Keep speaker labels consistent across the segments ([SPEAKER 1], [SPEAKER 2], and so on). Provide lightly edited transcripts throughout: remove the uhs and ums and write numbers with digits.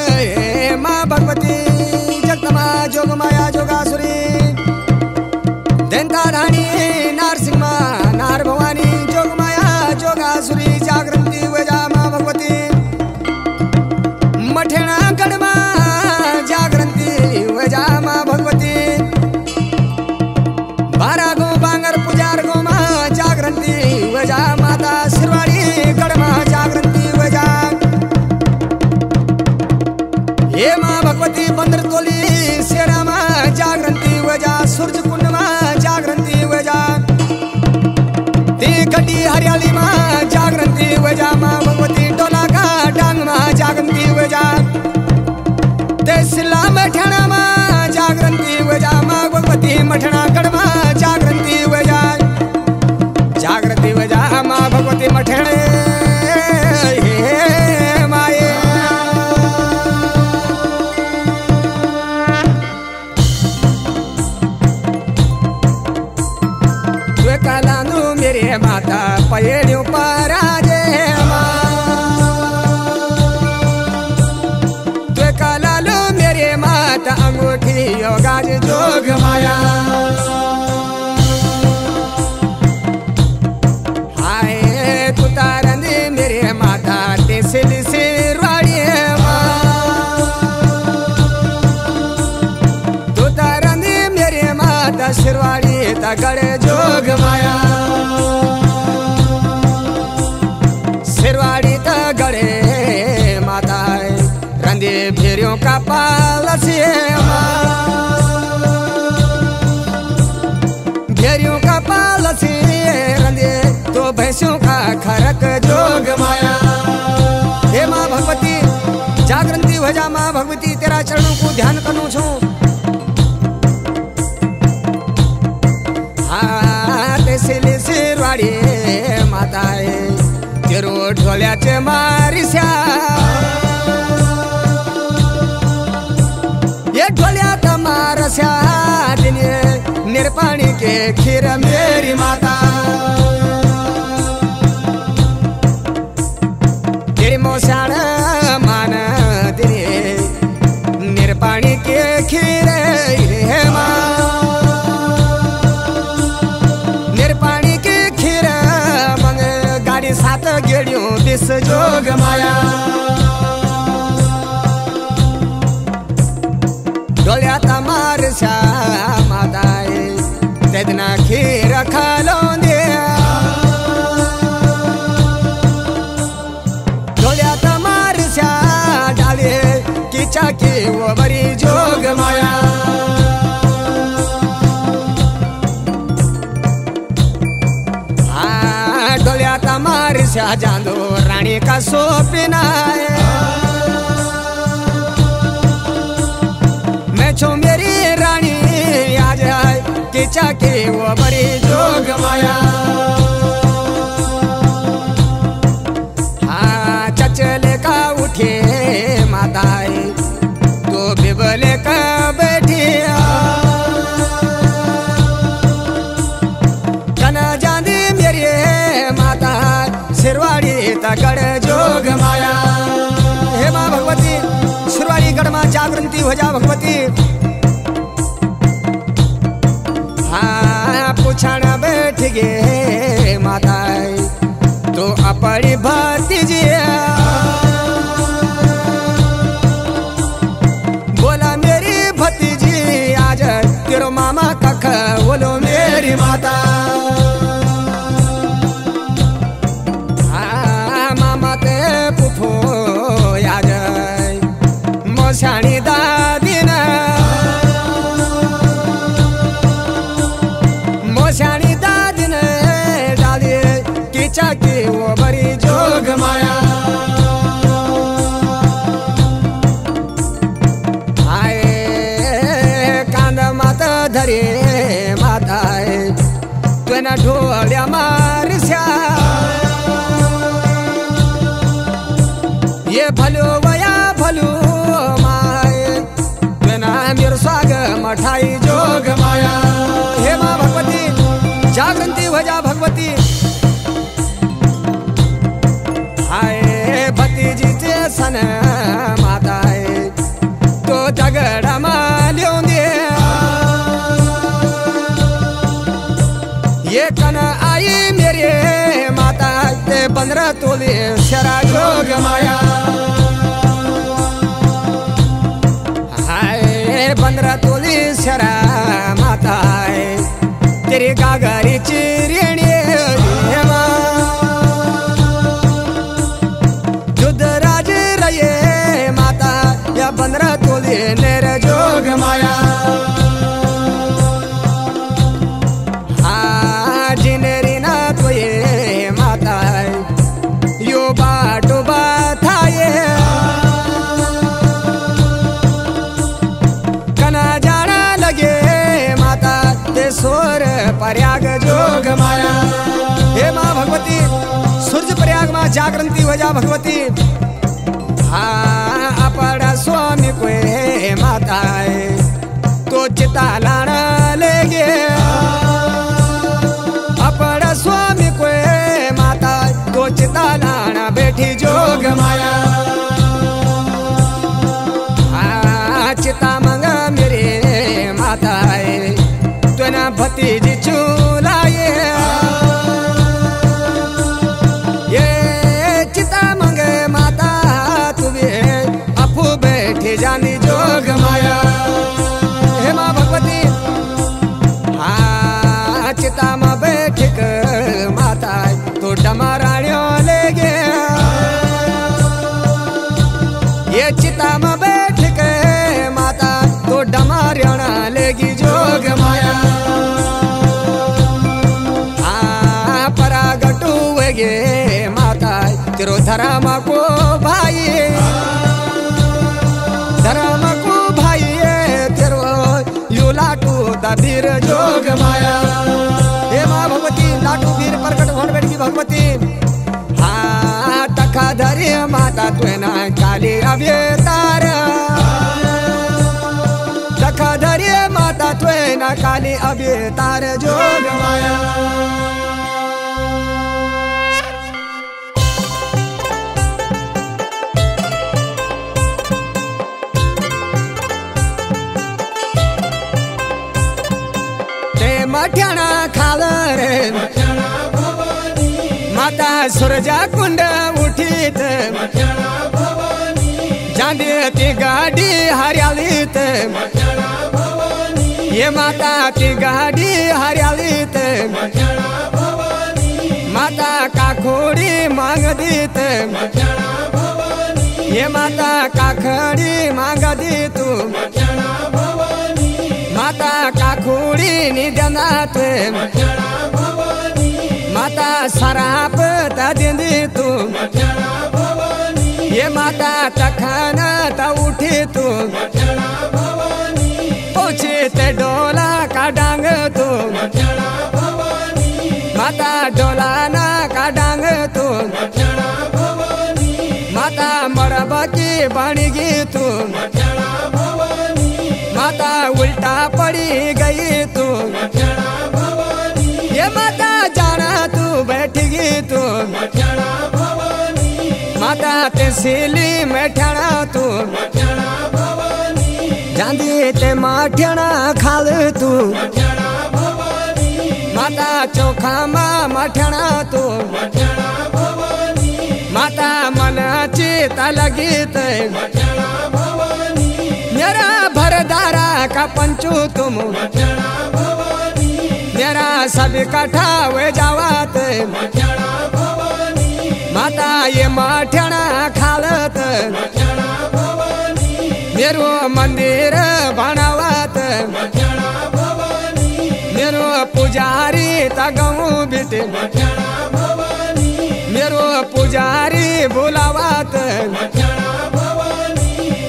[SPEAKER 1] जय माँ भगवती जगदमा जोगमाया जोगासुरी देंता रानी नारसिंह नार भवानी जोगमाया जोगासुरी जागृति वजा माँ भगवती मठेना गढ़मा जागृति वजा माँ भगवती बारा गो बांगर पुजार गो माँ जागृति वजा माता सिरवाड़ी गढ़मा जागृति वजा हे माँ भगवती बंदर तोली शेरा माँ जागृति वजा सूरज कुंड माँ जागृति वजा ती गड्डी हरियाली माँ जागृति वजा माँ भगवती टोला का डांग माँ जागृति वजा ते सिला मठना माँ जागृति वजा माँ भगवती मठना गढ़ माँ जागृति वजा जागृति वजा माँ भगवती मठने माए कालांदू मेरे माता पयेड़ियों पराजे तु कालालू मेरे माता अंगूठी योगाज जोग माया हाय तू तारंदी मेरे माता तेसिली सिरवाड़ी तू तारंदी मेरे माता सिरवाड़ी तगड़े जोग माया सिरवाड़ी तगड़े माता रंदे भेरियों का पालसी भेरियों का पालसी रंदे तो भैंसों का खरक जोग माया हे माँ भगवती जागृति हो जा माँ भगवती तेरा चरणों को ध्यान करूँ छू तेसिली सिरवाड़ी माता तेरो ढोल्याचे मारिस्या ये ढोल्यात मारस्या दिने निरपाणी के खीर मेरी माता तेरी मोशाण मान दिने निरपाणी के खीर हे माँ पानी के खीर मंग गाड़ी सात गेड़ियों दिस जोग माया डोलिया तमार श्याम माताए तेदना खीर खालो दे डोलिया तमार श्याम डाले की चाकी वो बड़ी जोग माया तमार शाह जादो रानी का सोपिना मैं छू मेरी रानी आ जाए कि चाके वो बड़ी जोग माया हाँ चचले का उठे माताए तो बिबले का बैठी कना जानी मेरी माता सिरवाड़ी तगड़ जोग माया हे माँ भगवती सिरवाड़ी गढ़ माँ जागृति हो जा भगवती हाँ पूछण बैठ गे माता तो अपनी भतीजी बोला मेरी भतीजी आज तेरो मामा कख बोलो मेरी माता मोशानी दादीन मोशानी दादीन डाली की चाकी वो बड़ी जोग माया आए कांद माता धरे माता तू न ढोल्या मारस्या ये भलो वया भलो मेरे स्वाग मठाई जोग माया हे माँ भगवती जागृति हो जा भगवती कन माता है तो दगड़ मालियों दे ये कन आई मेरे माता ते 15 तोले शरा जोग माया हाय 15 तोले शरा माता है तेरी गागरी चिरिणी जुदराज रहे माता या 15 तोले नेर जोग माया जिनेरी ना तो ये माता यो बाटो बाथाए कना जाना लगे माता ते सोर प्रयाग जोग माया हे माँ भगवती सूर्य प्रयाग माँ जागृति वजा भगवती हाँ अपना स्वामी को माता तो चिता लाना लेगे अपना स्वामी को माता तो चिता लाना बैठी जोग माया चिता मंगा मेरे माता तो ना भतीजी चूलाए ये चिता मंगे माता तुम्हें अफू बैठी जानी जोग माया हे माँ भगवती चिता में बैठक माता तो डमराणियों ले गया ये चिता में बैठक माता तो डमराणा लेगी जोग माया परागटू गे माता तेरो धर्म को भाई धर्म को भाई तेरो यू लाटू दबीर जोग माया हे माँ भगवती लाटू वीर प्रकट होने बैठी भगवती हाँ तखा धरी माता तुए ना काली अवतार तखा धरी माता तुए ना काली अवतार जोग माया मठ्याना खाल रे माता सुरजा कुंड उठीत जांदी ती गाडी हरियालीत ये माता ती गाडी हरियालीत माता काखोडी मांग दीत ये माता काखडी मांग दीतू माता काखोडी निधनात माता सराप तदिंदी तू ये माता तखाना ता उठी तू पहुंचे ते डोला का डांग तू माता डोला ना का डांग तू माता मरबा की बनी गी तू माता उल्टा पड़ी गई तू ये माता जाना तू बैठ गई तू माता तहसीली में ठहरा तू जांदी ते माठियाना खाल तू माता चोखा माँ मठियाना तू माता मन चिता लगी ते मेरा भरदारा का पंचू तुम मेरा सब कठा हुए जावत माता ये माठियाना खालत मेरो मंदिर बनावत मेरो पुजारी तगऊ बिट मेरो पुजारी बुलावत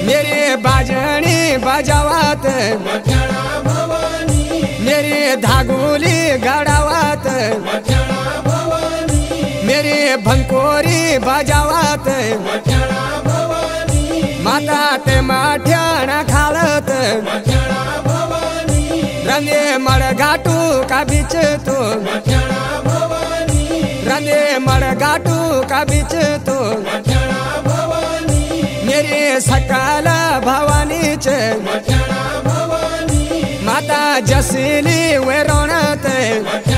[SPEAKER 1] मेरे बाजनी बजावत मेरे धागोली गड़ावत मेरे भंकोरी बजावत माता ते माठ्याना खालत रंगे मड़घाटू का बीच तो रंगे मड़घाटू का बीच तो सकल भवानीचे माता जसली वेरोणते